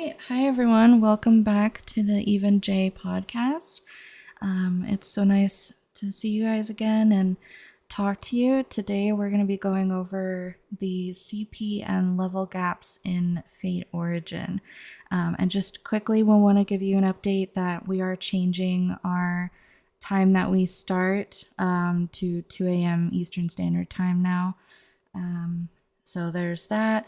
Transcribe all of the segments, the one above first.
Hi everyone. Welcome back to the Even J podcast. It's so nice to see you guys again and talk to you. Today we're going to be going over the CP and level gaps in Fate Origin. And just quickly, we want to give you an update that we are changing our time that we start to 2 a.m. Eastern Standard Time now. So there's that.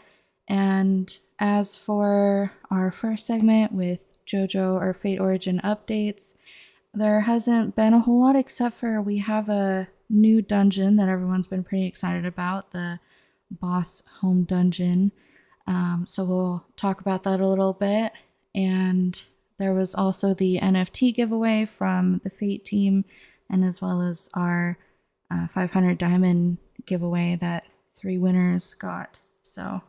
And as for our first segment with JoJo or Fate Origin updates, there hasn't been a whole lot except for we have a new dungeon that everyone's been pretty excited about, the boss home dungeon. So we'll talk about that a little bit. And there was also the NFT giveaway from the Fate team, and as well as our 500 diamond giveaway that 3 winners got. So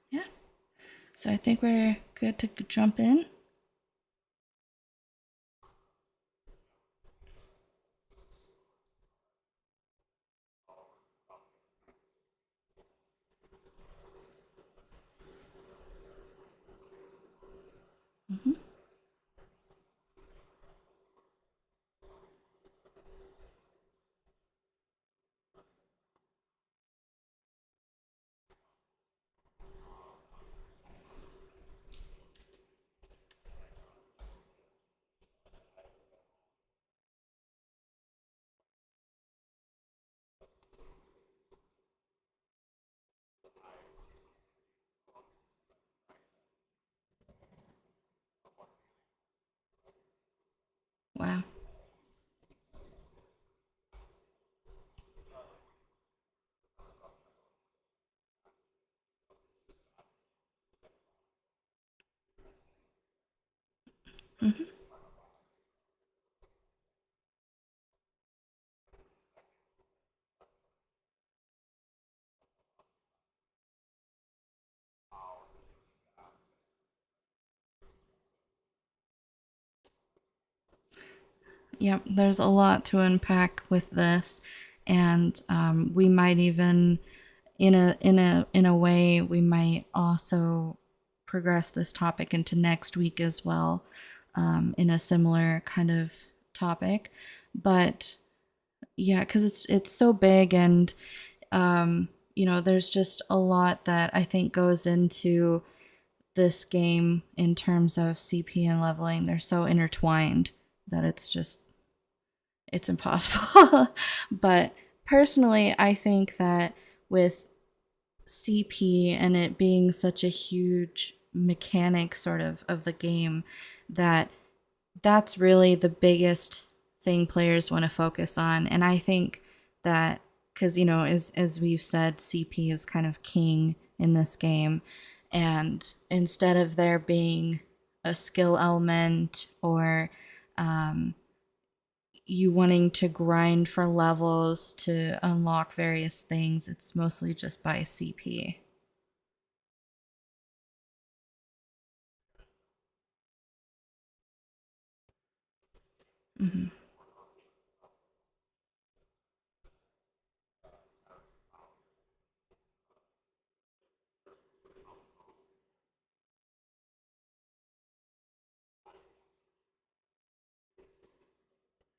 yeah, so I think we're good to jump in. Mm-hmm. Wow. Mm-hmm. Yep, there's a lot to unpack with this, and we might even, in a way, we might also progress this topic into next week as well, in a similar kind of topic. But yeah, because it's so big, and there's just a lot that I think goes into this game in terms of CP and leveling. They're so intertwined that it's impossible. But personally, I think that with CP and it being such a huge mechanic of the game, that that's really the biggest thing players want to focus on. And I think that because as we've said, CP is kind of king in this game, and instead of there being a skill element or um, you wanting to grind for levels to unlock various things, it's mostly just by CP. Hmm.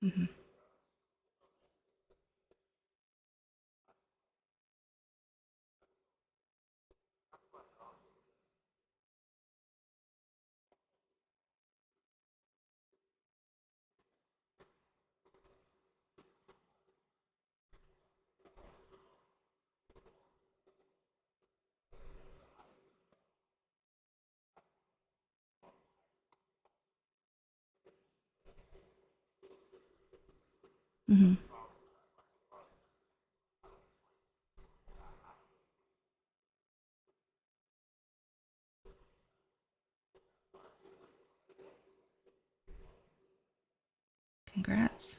Hmm. Hmm. Congrats.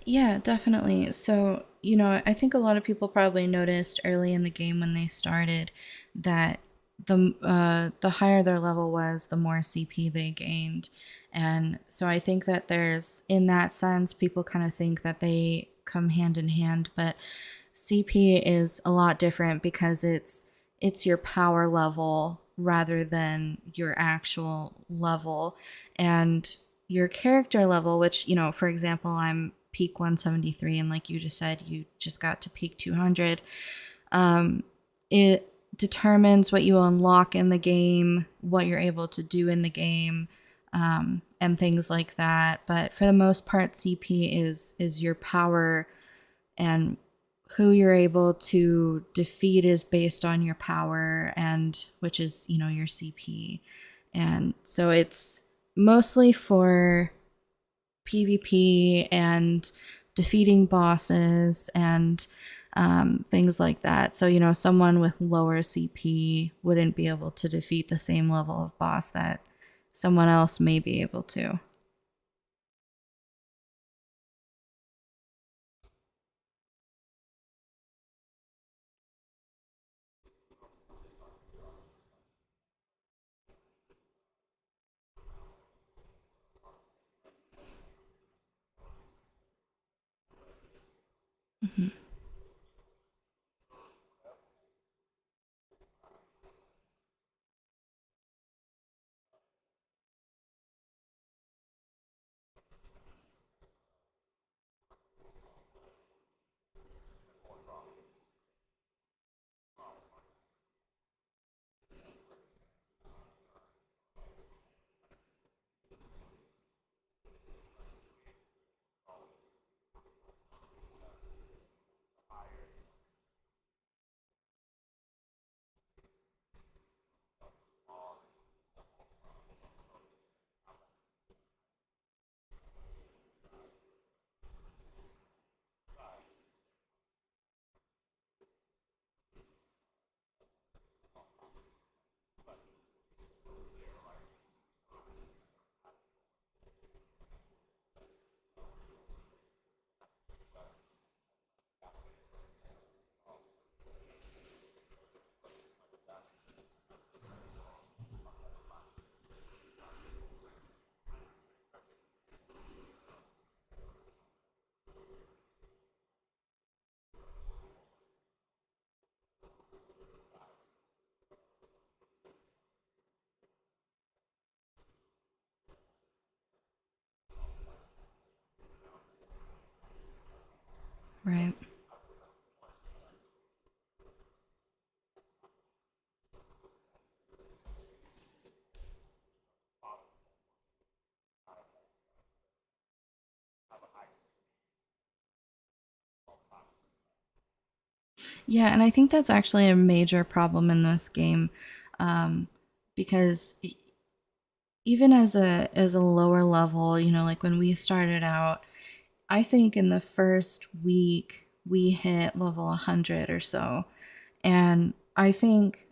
Yeah, definitely. So, I think a lot of people probably noticed early in the game when they started that the higher their level was, the more CP they gained. And so I think that there's in that sense people kind of think that they come hand in hand, but CP is a lot different because it's your power level rather than your actual level, and your character level, which, for example, I'm peak 173, and like you just said, you just got to peak 200. um, it determines what you unlock in the game, what you're able to do in the game, and things like that. But for the most part, CP is your power, and who you're able to defeat is based on your power, and which is, your CP. And so it's mostly for PvP and defeating bosses and things like that. So, someone with lower CP wouldn't be able to defeat the same level of boss that someone else may be able to. Mhm. Right. Yeah, and I think that's actually a major problem in this game, um, because even as a lower level, like when we started out, I think in the first week we hit level 100 or so. And I think,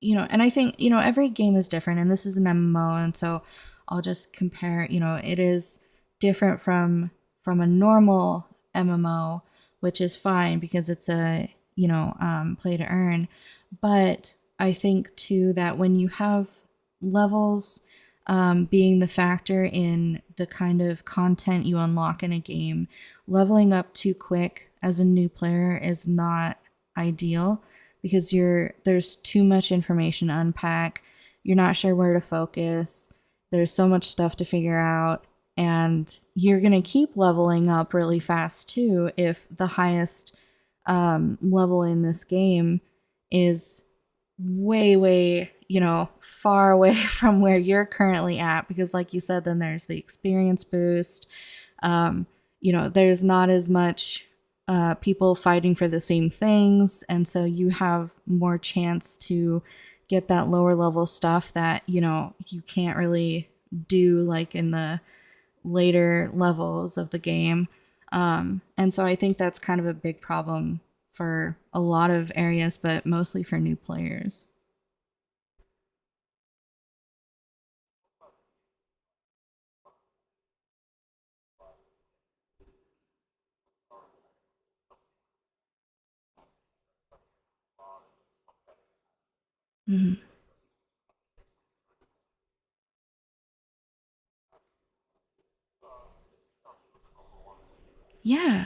every game is different, and this is an MMO, and so I'll just compare, it is different from a normal MMO, which is fine because it's a, play to earn. But I think too that when you have levels, being the factor in the kind of content you unlock in a game, leveling up too quick as a new player is not ideal because there's too much information to unpack. You're not sure where to focus. There's so much stuff to figure out, and you're going to keep leveling up really fast too if the highest level in this game is way, far away from where you're currently at. Because, like you said, then there's the experience boost. Um, there's not as much people fighting for the same things, and so you have more chance to get that lower level stuff that you can't really do like in the later levels of the game. And so I think that's kind of a big problem for a lot of areas, but mostly for new players. Hmm. Yeah.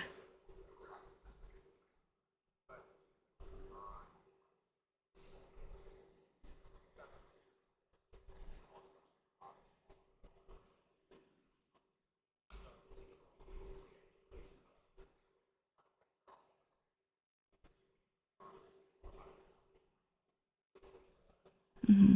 Hmm.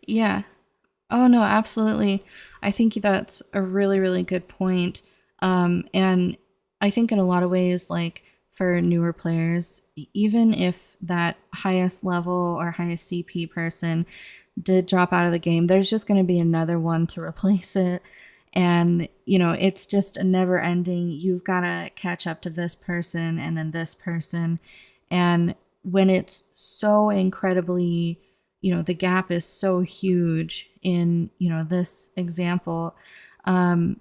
Yeah. Oh no, absolutely. I think that's a really, really good point. And I think in a lot of ways, like for newer players, even if that highest level or highest CP person did drop out of the game, there's just going to be another one to replace it. And, it's just a never ending. You've got to catch up to this person and then this person. And when it's so incredibly, the gap is so huge in, this example, um,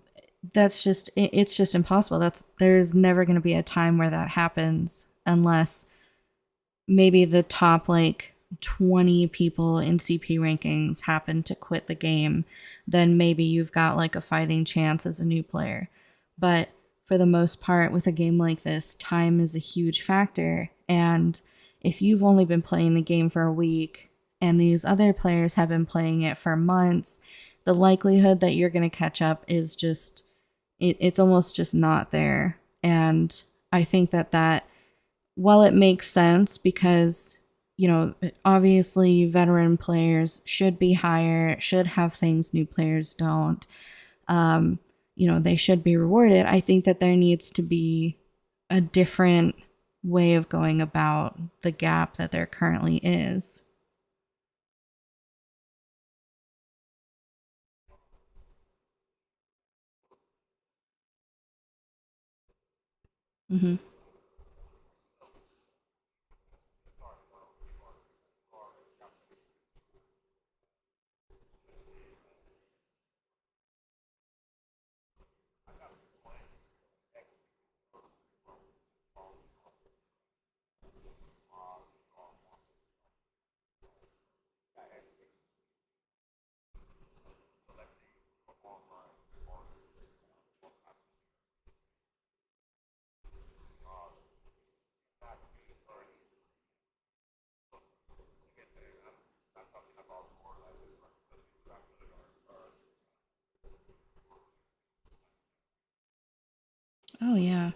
that's just, it's just impossible. There's never going to be a time where that happens unless maybe the top like 20 people in CP rankings happen to quit the game, then maybe you've got like a fighting chance as a new player. But for the most part, with a game like this, time is a huge factor. And if you've only been playing the game for a week and these other players have been playing it for months, the likelihood that you're going to catch up is just, it's almost just not there. And I think that while it makes sense because obviously veteran players should be higher, should have things new players don't, um they should be rewarded. I think that there needs to be a different way of going about the gap that there currently is. Hmm. Oh yeah.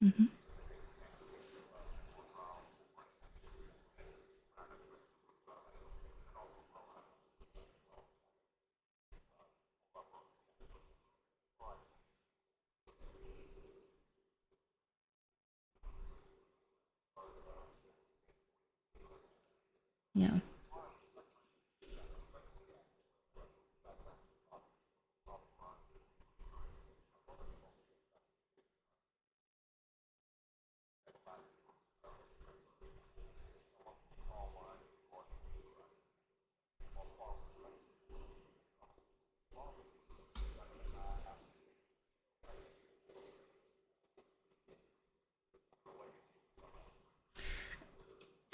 Hmm.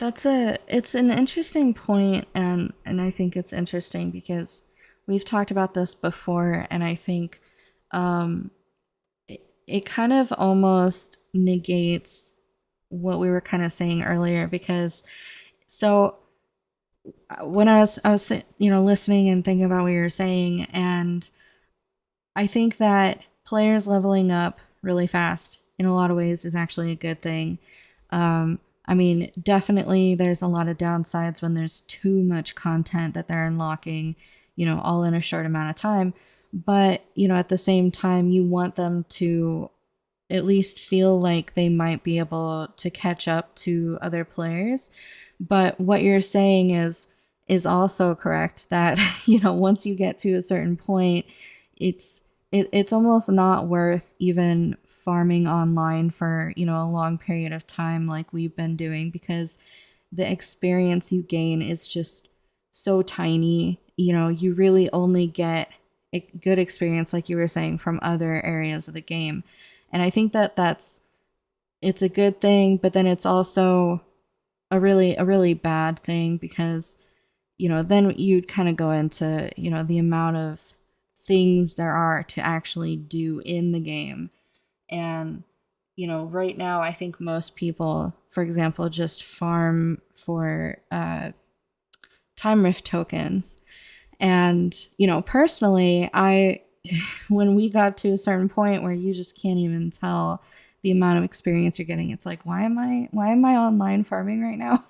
It's an interesting point, and I think it's interesting because we've talked about this before, and I think um it kind of almost negates what we were kind of saying earlier, because so when I was listening and thinking about what you were saying, and I think that players leveling up really fast in a lot of ways is actually a good thing. I mean, definitely there's a lot of downsides when there's too much content that they're unlocking, all in a short amount of time. But, at the same time, you want them to at least feel like they might be able to catch up to other players. But what you're saying is also correct, that once you get to a certain point, it's it's almost not worth even farming online for a long period of time like we've been doing, because the experience you gain is just so tiny. You really only get a good experience, like you were saying, from other areas of the game. And I think that it's a good thing, but then it's also a really bad thing, because then you'd kind of go into the amount of things there are to actually do in the game. And right now I think most people, for example, just farm for time rift tokens. And personally, I when we got to a certain point where you just can't even tell the amount of experience you're getting, it's like, why am I online farming right now?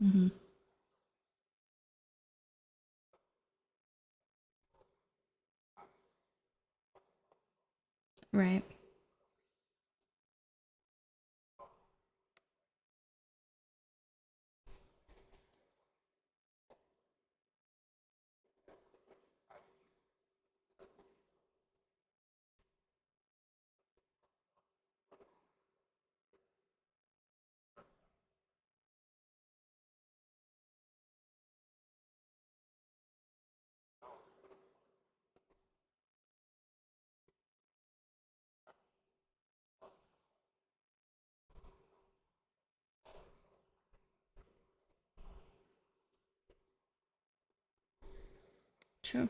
Hmm. Right. True.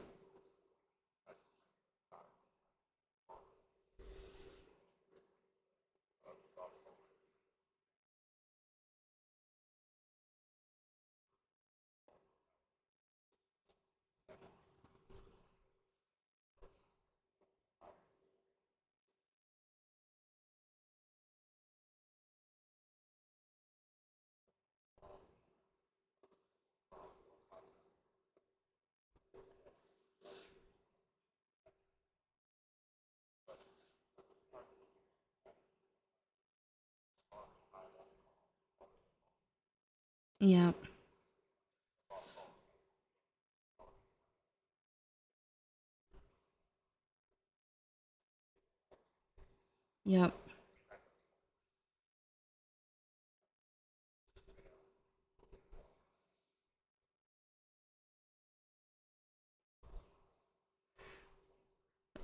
Yep. Yep.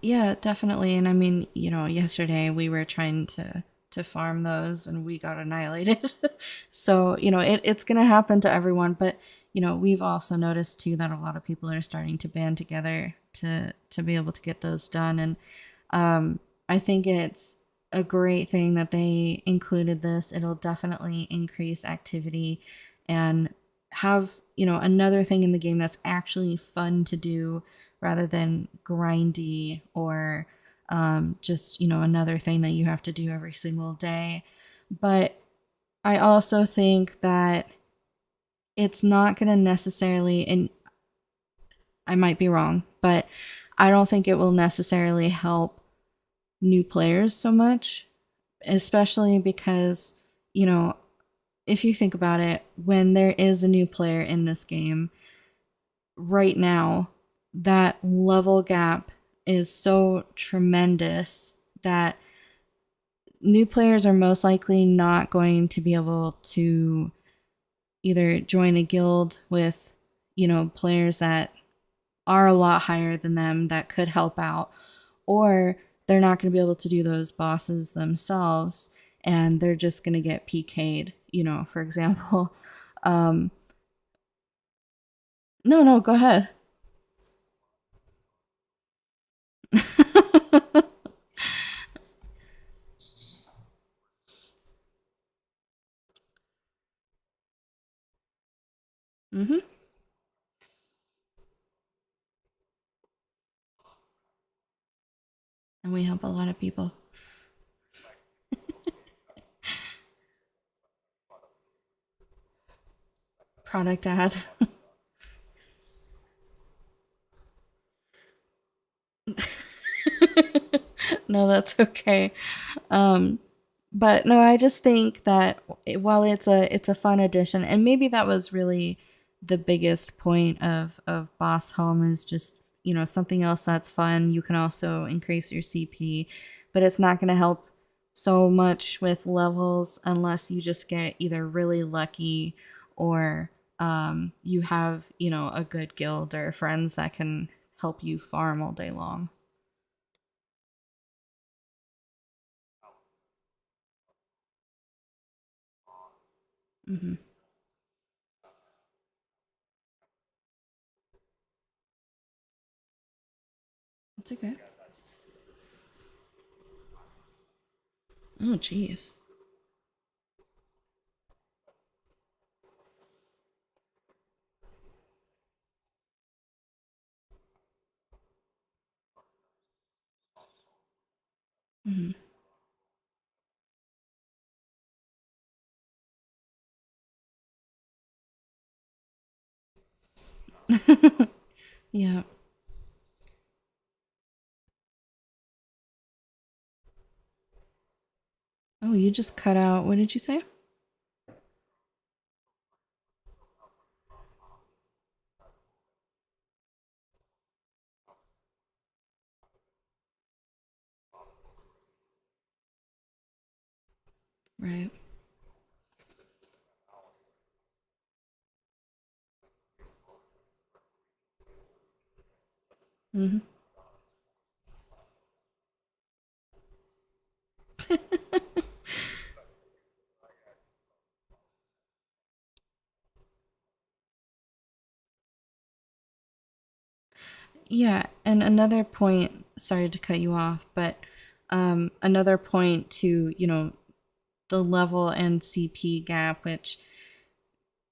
Yeah, definitely. And I mean, yesterday we were trying to farm those and we got annihilated. So, it's going to happen to everyone, but we've also noticed too that a lot of people are starting to band together to be able to get those done. And I think it's a great thing that they included this. It'll definitely increase activity and have, another thing in the game that's actually fun to do, rather than grindy, or just, another thing that you have to do every single day. But I also think that it's not going to necessarily, and I might be wrong, but I don't think it will necessarily help new players so much, especially because, you know, if you think about it, when there is a new player in this game right now, that level gap is so tremendous that new players are most likely not going to be able to either join a guild with, players that are a lot higher than them that could help out, or they're not going to be able to do those bosses themselves and they're just going to get PK'd, for example. Um, no, no, go ahead. Hmm. And we help a lot of people. Product ad. No, that's okay. Um, but no, I just think that while it's a fun addition, and maybe that was really the biggest point of Boss Home is just something else that's fun. You can also increase your CP, but it's not going to help so much with levels unless you just get either really lucky or you have a good guild or friends that can help you farm all day long. Hmm. It's okay. Oh, jeez. Hmm. Yeah. Oh, you just cut out. What did you say? Right. Hmm. Yeah, and another point, sorry to cut you off, but another point to, the level and CP gap, which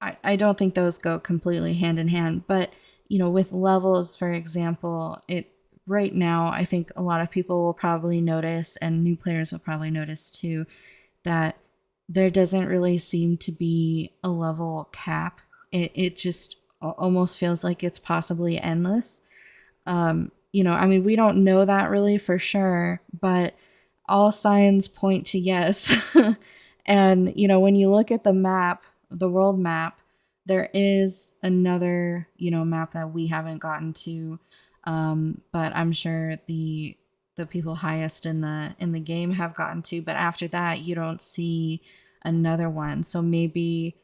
I don't think those go completely hand in hand, but with levels, for example, it right now I think a lot of people will probably notice, and new players will probably notice too, that there doesn't really seem to be a level cap. It just almost feels like it's possibly endless. I mean, we don't know that really for sure, but all signs point to yes. And, when you look at the map, the world map, there is another, map that we haven't gotten to. But I'm sure the people highest in the game have gotten to, but after that you don't see another one. So maybe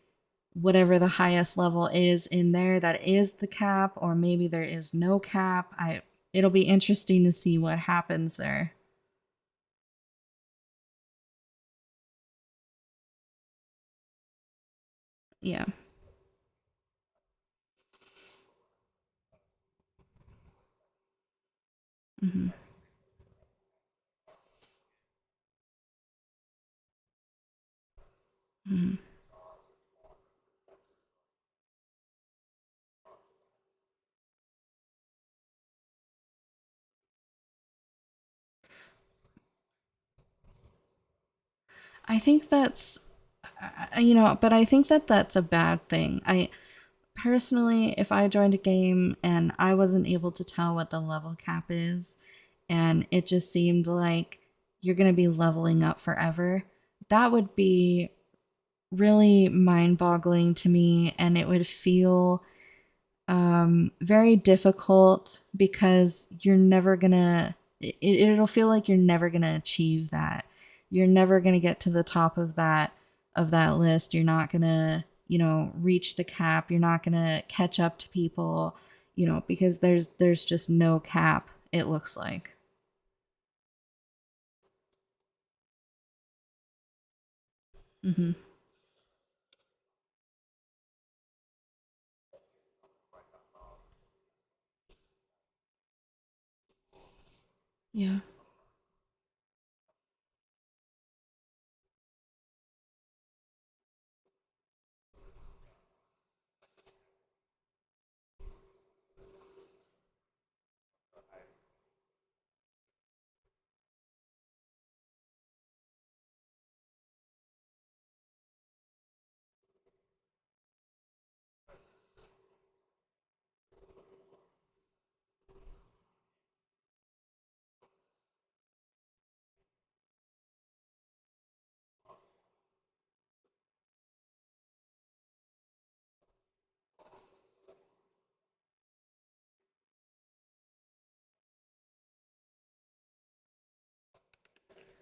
whatever the highest level is in there, that is the cap, or maybe there is no cap. It'll be interesting to see what happens there. Yeah. Hmm. Hmm. I think that's but I think that that's a bad thing. I personally, if I joined a game and I wasn't able to tell what the level cap is, and it just seemed like you're going to be leveling up forever, that would be really mind boggling to me. And it would feel very difficult because you're never gonna, it'll feel like you're never gonna achieve that. you're never going to get to the top of that list. You're not going to, you know, reach the cap. You're not going to catch up to people, you know, because there's just no cap, it looks like. Mhm. Yeah.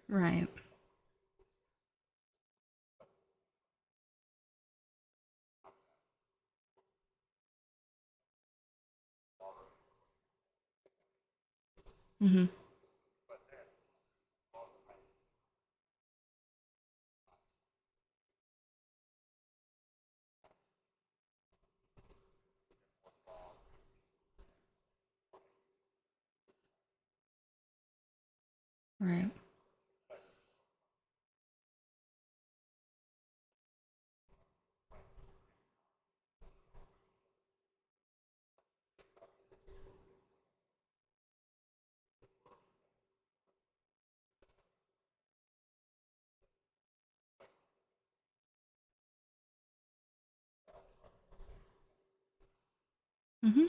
Right. Mhm. Right. Mhm.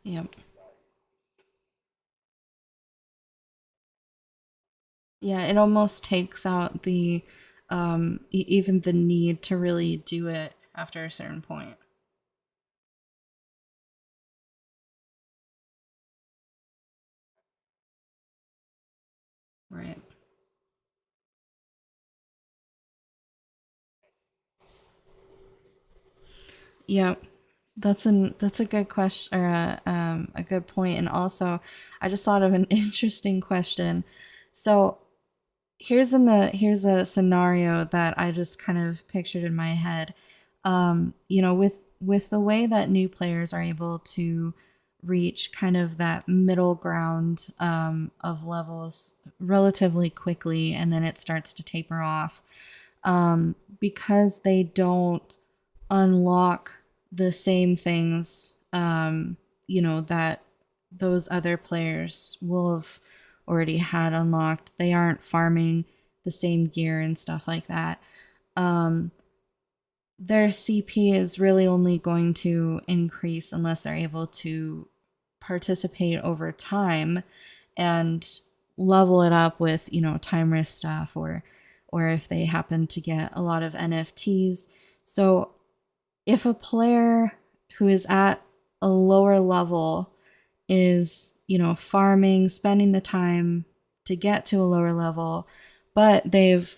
Yep. Yeah, it almost takes out the even the need to really do it after a certain point. Right. Yep. That's a good question or a good point. And also, I just thought of an interesting question. So here's a scenario that I just kind of pictured in my head. You know, with the way that new players are able to reach kind of that middle ground of levels relatively quickly, and then it starts to taper off because they don't unlock the same things, you know, that those other players will have already had unlocked. They aren't farming the same gear and stuff like that. Um, their CP is really only going to increase unless they're able to participate over time and level it up with, you know, time rift stuff or if they happen to get a lot of NFTs. So if a player who is at a lower level is, you know, farming, spending the time to get to a lower level, but they've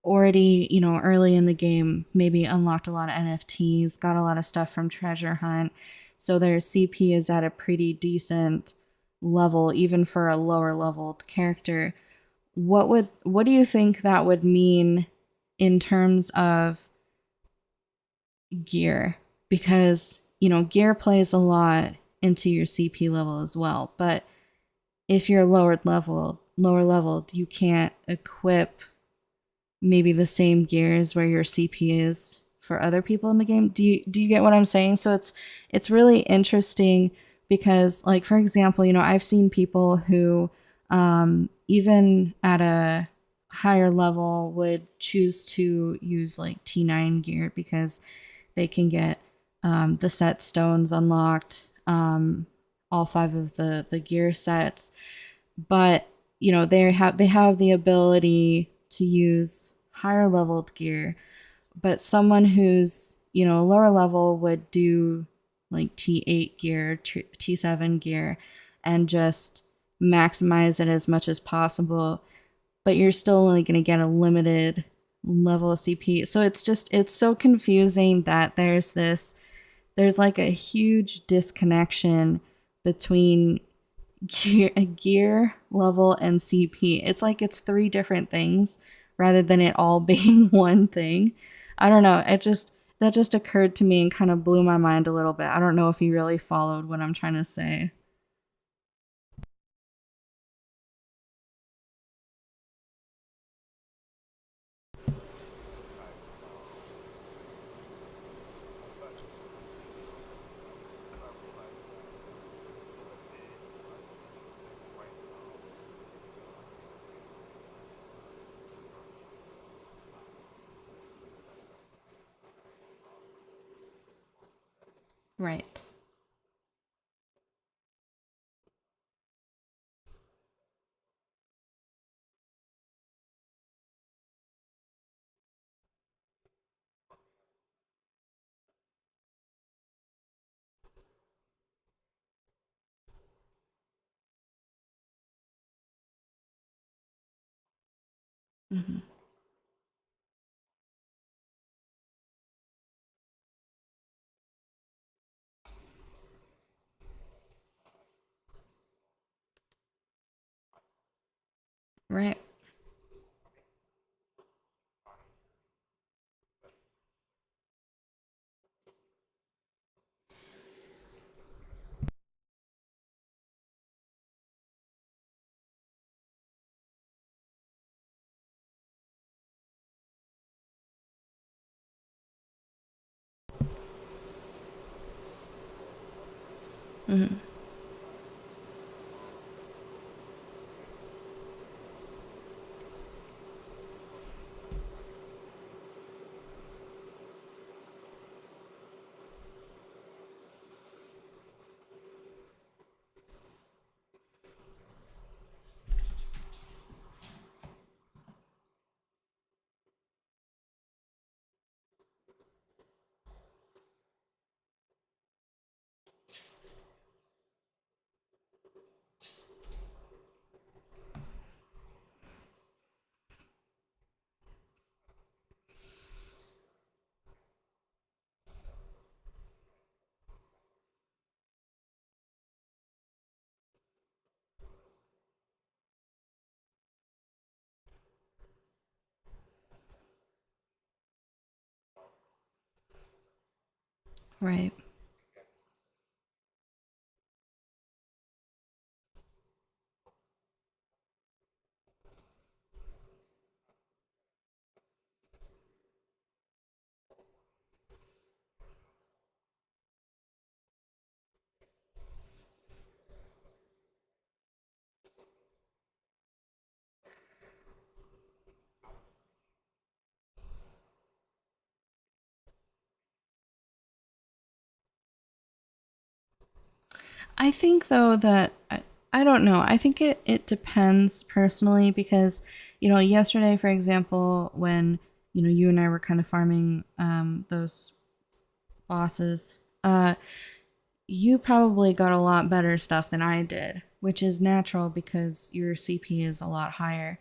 already, you know, early in the game, maybe unlocked a lot of NFTs, got a lot of stuff from Treasure Hunt. So their CP is at a pretty decent level, even for a lower leveled character. What do you think that would mean in terms of gear? Because, you know, gear plays a lot into your CP level as well. But if you're lower leveled, you can't equip maybe the same gears where your CP is for other people in the game. Do you get what I'm saying? So it's really interesting because, like, for example, you know, I've seen people who even at a higher level would choose to use like T9 gear because they can get the set stones unlocked, all five of the gear sets. But they have the ability to use higher leveled gear. But someone who's lower level would do like T8 gear, T7 gear, and just maximize it as much as possible. But you're still only going to get a limited level of CP. So it's so confusing that there's like a huge disconnection between gear level and CP. It's like it's three different things rather than it all being one thing. I don't know. That just occurred to me and kind of blew my mind a little bit. I don't know if you really followed what I'm trying to say. Right. Hmm. Right. Hmm. Right. I think though that I don't know. I think it depends personally because yesterday, for example, when you and I were kind of farming those bosses, you probably got a lot better stuff than I did, which is natural because your CP is a lot higher.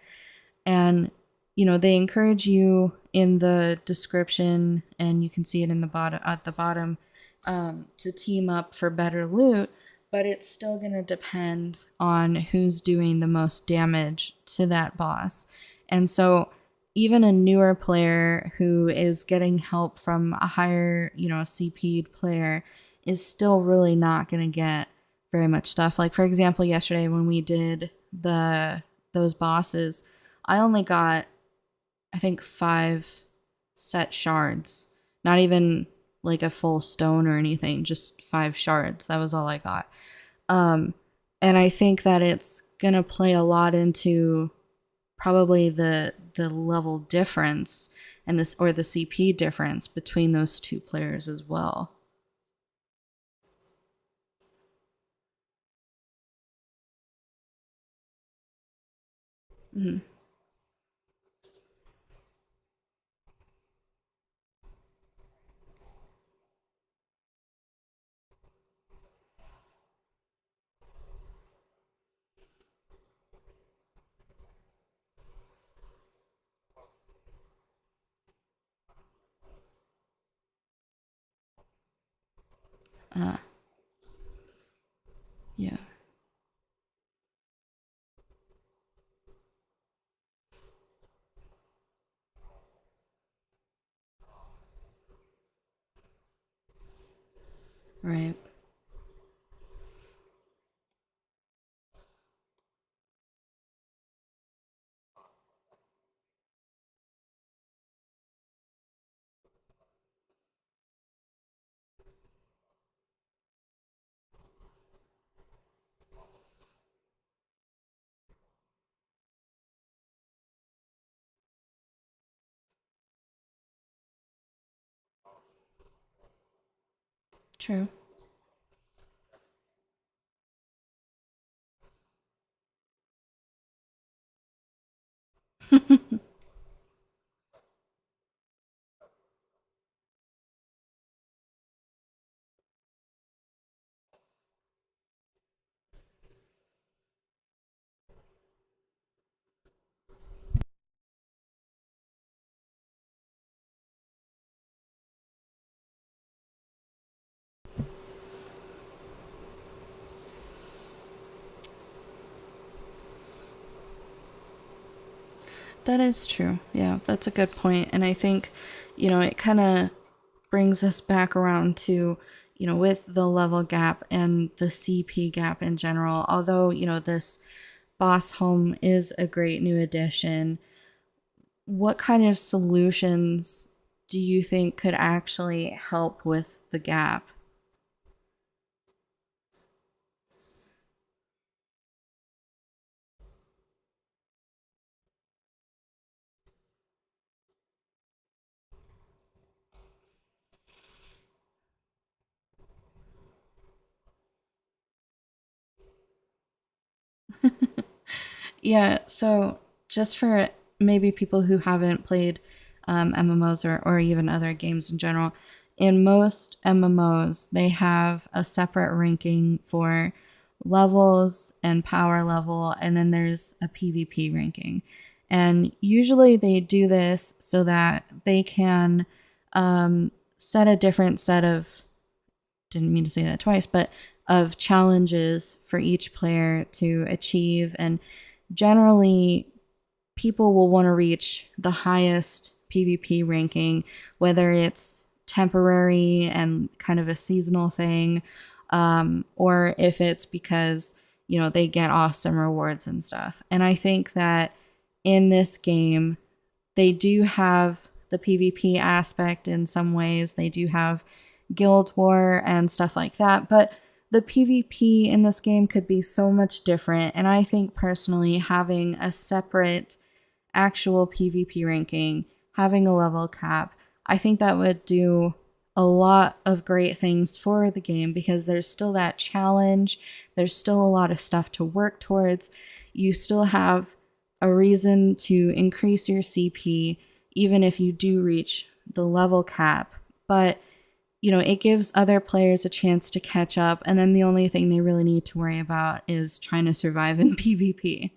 And they encourage you in the description, and you can see it in the bottom at the bottom, to team up for better loot. But it's still going to depend on who's doing the most damage to that boss. And so even a newer player who is getting help from a higher CP'd player is still really not going to get very much stuff. Like for example, yesterday when we did those bosses, I only got, I think, 5 set shards. Not even like a full stone or anything, just 5 shards. That was all I got. Um, and I think that it's gonna play a lot into probably the level difference and this or the CP difference between those two players as well. Mhm. Uh, yeah. Right. True. That is true. Yeah, that's a good point. And I think, it kind of brings us back around to, with the level gap and the CP gap in general. Although, this boss home is a great new addition, what kind of solutions do you think could actually help with the gap? Yeah, so just for maybe people who haven't played MMOs or even other games in general, in most MMOs, they have a separate ranking for levels and power level, and then there's a PvP ranking. And usually they do this so that they can set a different set of, didn't mean to say that twice, but of challenges for each player to achieve. And generally, people will want to reach the highest PvP ranking, whether it's temporary and kind of a seasonal thing, or if it's because, they get awesome rewards and stuff. And I think that in this game, they do have the PvP aspect in some ways. They do have Guild War and stuff like that, but the PvP in this game could be so much different. And I think personally, having a separate actual PvP ranking, having a level cap, I think that would do a lot of great things for the game because there's still that challenge. There's still a lot of stuff to work towards. You still have a reason to increase your CP, even if you do reach the level cap. But, it gives other players a chance to catch up. And then the only thing they really need to worry about is trying to survive in PvP.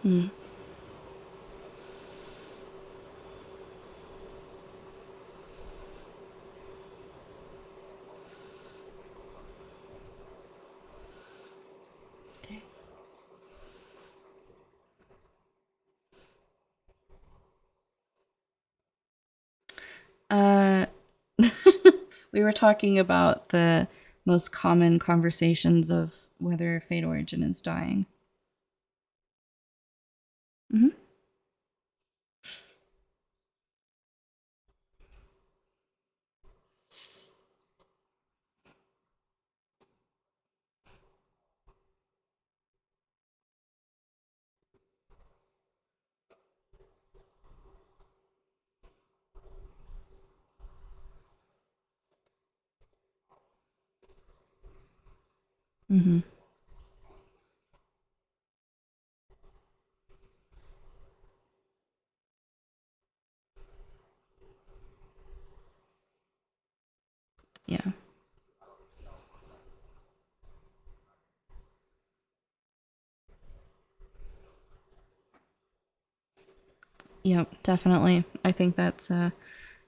Mm. Uh, we were talking about the most common conversations of whether Fate Origin is dying. Hmm. Mm-hmm. Yeah. Yep, definitely. I think that's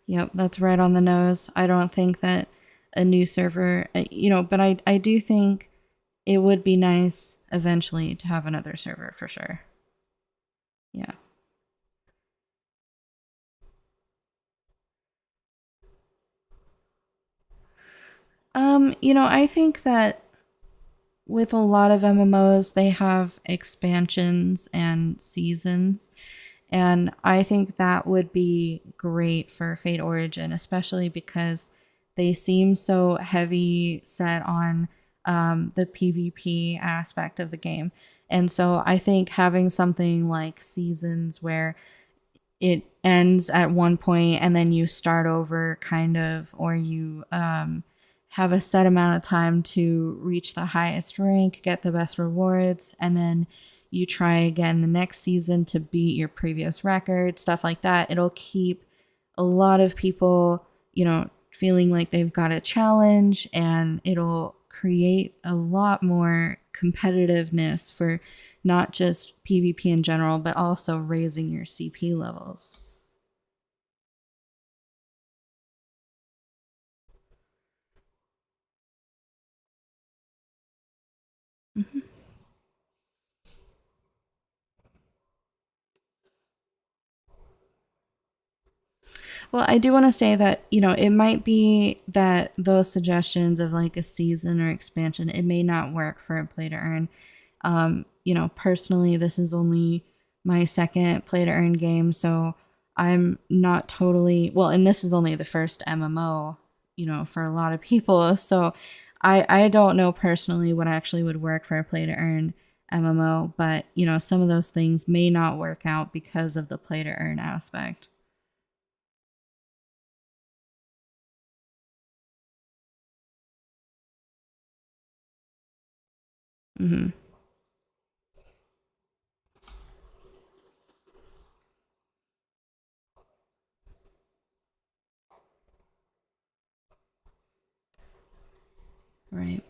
yep, that's right on the nose. I don't think that a new server, but I do think it would be nice eventually to have another server for sure. Yeah. I think that with a lot of MMOs, they have expansions and seasons. And I think that would be great for Fate Origin, especially because they seem so heavy set on the PvP aspect of the game. And so I think having something like seasons where it ends at one point and then you start over, kind of, or you have a set amount of time to reach the highest rank, get the best rewards, and then you try again the next season to beat your previous record, stuff like that. It'll keep a lot of people, feeling like they've got a challenge, and it'll create a lot more competitiveness for not just PvP in general, but also raising your CP levels. Mhm. Well, I do want to say that, it might be that those suggestions of like a season or expansion, it may not work for a play to earn. Personally, this is only my second play to earn game, so I'm not totally well, and this is only the first MMO, for a lot of people. So I don't know personally what actually would work for a play to earn MMO, but some of those things may not work out because of the play to earn aspect. Hmm. Right.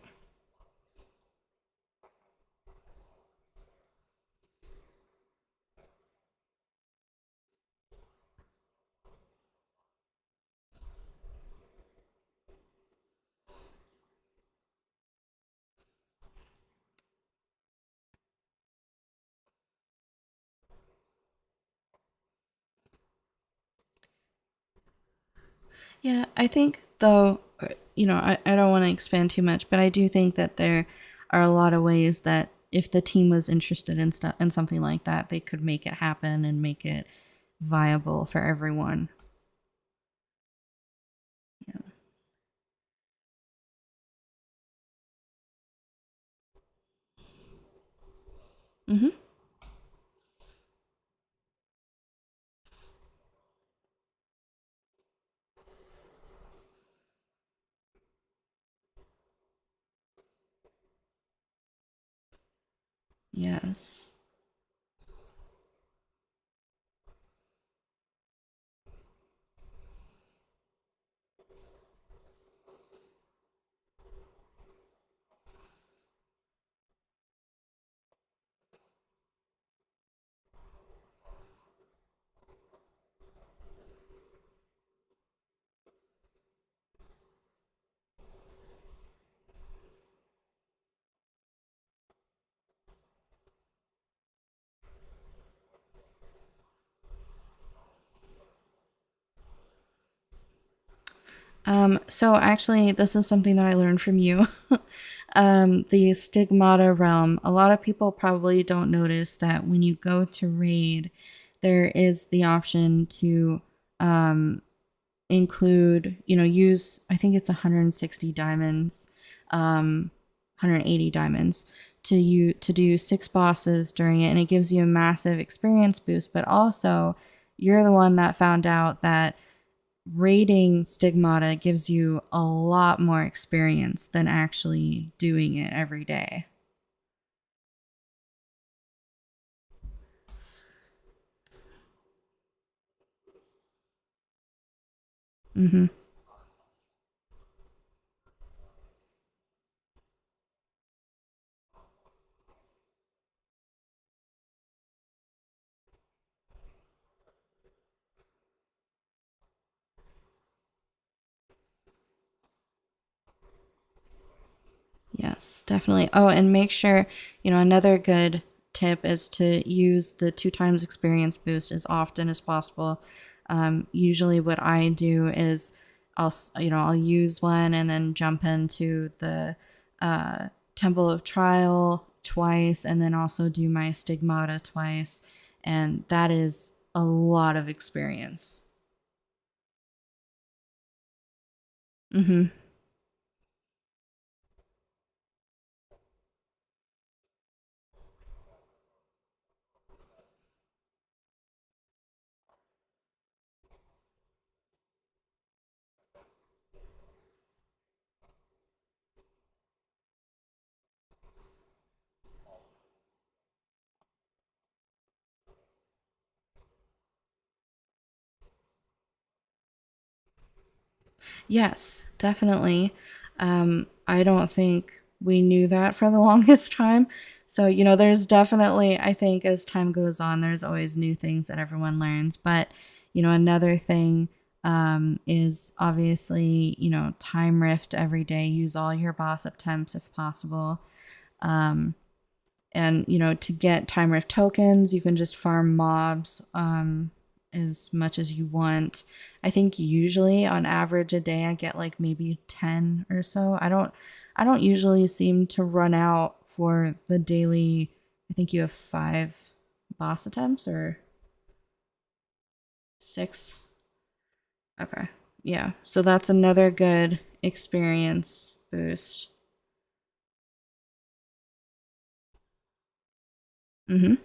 Yeah, I think though, I don't want to expand too much, but I do think that there are a lot of ways that if the team was interested in stuff in something like that, they could make it happen and make it viable for everyone. Yeah. Hmm. Yes. So actually, this is something that I learned from you. The Stigmata realm. A lot of people probably don't notice that when you go to raid, there is the option to um, include, use, I think it's 160 diamonds, 180 diamonds to do 6 bosses during it, and it gives you a massive experience boost. But also, you're the one that found out that raiding Stigmata gives you a lot more experience than actually doing it every day. Mm-hmm. Yes, definitely. Oh, and make sure, another good tip is to use the 2 times experience boost as often as possible. Usually, what I do is I'll use one and then jump into the Temple of Trial twice, and then also do my Stigmata twice, and that is a lot of experience. Mm-hmm. Yes, definitely. I don't think we knew that for the longest time. So, there's definitely, I think as time goes on, there's always new things that everyone learns. But, another thing is obviously, time rift every day. Use all your boss attempts if possible. Um, and to get time rift tokens you can just farm mobs as much as you want. I think usually on average a day I get like maybe 10 or so. I don't usually seem to run out for the daily. I think you have 5 boss attempts or 6. Okay, yeah, so that's another good experience boost. Mm-hmm.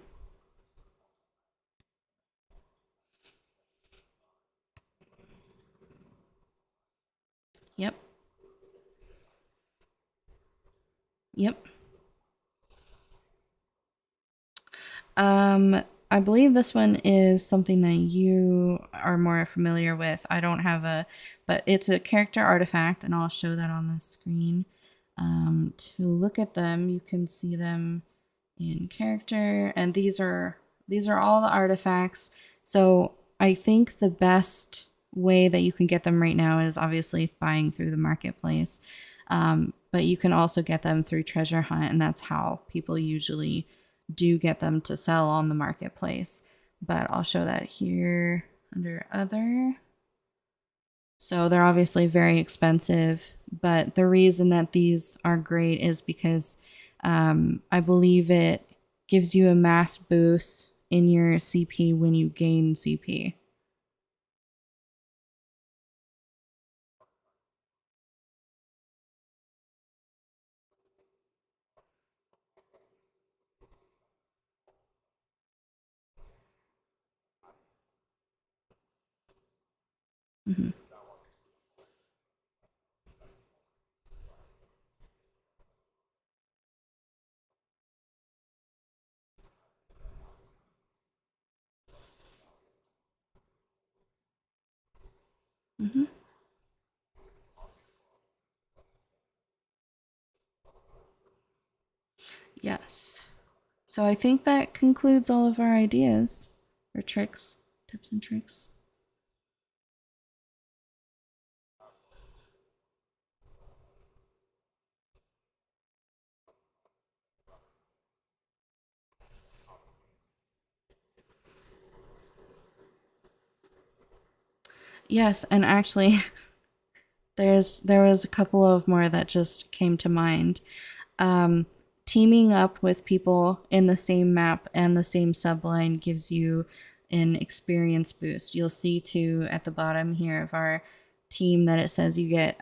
Yep. Yep. Um, I believe this one is something that you are more familiar with. I don't have but it's a character artifact, and I'll show that on the screen. To look at them, you can see them in character, and these are all the artifacts. So I think the best way that you can get them right now is obviously buying through the marketplace. But you can also get them through treasure hunt, and that's how people usually do get them to sell on the marketplace. But I'll show that here under other. So they're obviously very expensive, but the reason that these are great is because I believe it gives you a mass boost in your CP when you gain CP. Hmm. Hmm. Yes. So I think that concludes all of our ideas or tricks, tips and tricks. Yes, and actually, there was a couple of more that just came to mind. Um, Teaming up with people in the same map and the same subline gives you an experience boost. You'll see too at the bottom here of our team that it says you get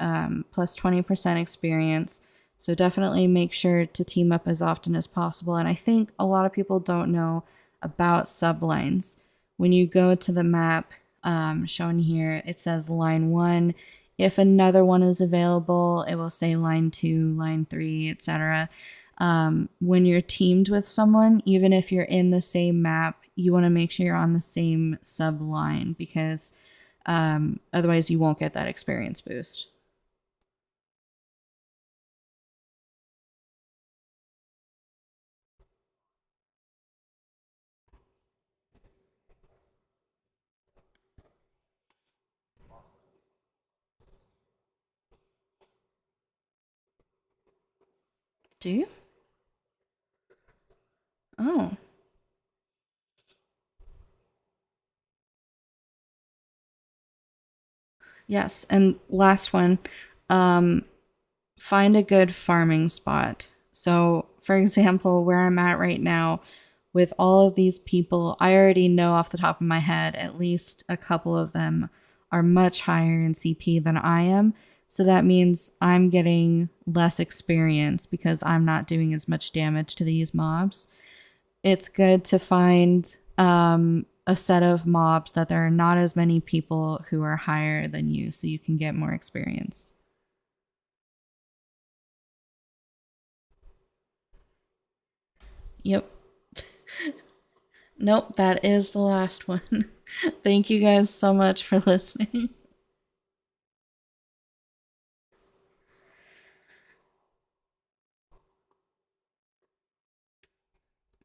plus 20% experience. So definitely make sure to team up as often as possible. And I think a lot of people don't know about sublines. When you go to the map, shown here. It says line 1. If another one is available, it will say line 2, line 3, etc. When you're teamed with someone, even if you're in the same map, you want to make sure you're on the same sub line, because otherwise you won't get that experience boost. Do you? Oh. Yes, and last one, um, find a good farming spot. So, for example, where I'm at right now, with all of these people, I already know off the top of my head at least a couple of them are much higher in CP than I am. So that means I'm getting less experience because I'm not doing as much damage to these mobs. It's good to find a set of mobs that there are not as many people who are higher than you, so you can get more experience. Yep. Nope, that is the last one. Thank you guys so much for listening.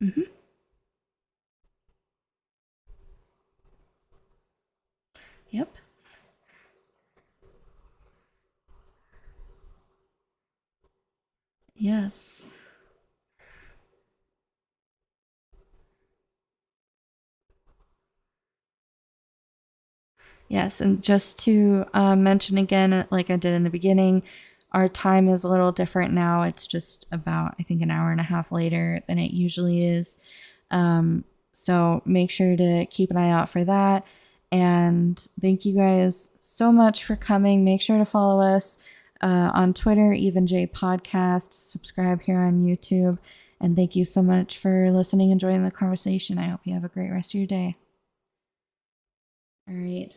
Hmm. Yep. Yes. Yes, and just to mention again, like I did in the beginning, our time is a little different now. It's just about, I think, an hour and a half later than it usually is. So make sure to keep an eye out for that. And thank you guys so much for coming. Make sure to follow us on Twitter, Even J Podcasts, subscribe here on YouTube. And thank you so much for listening and joining the conversation. I hope you have a great rest of your day. All right.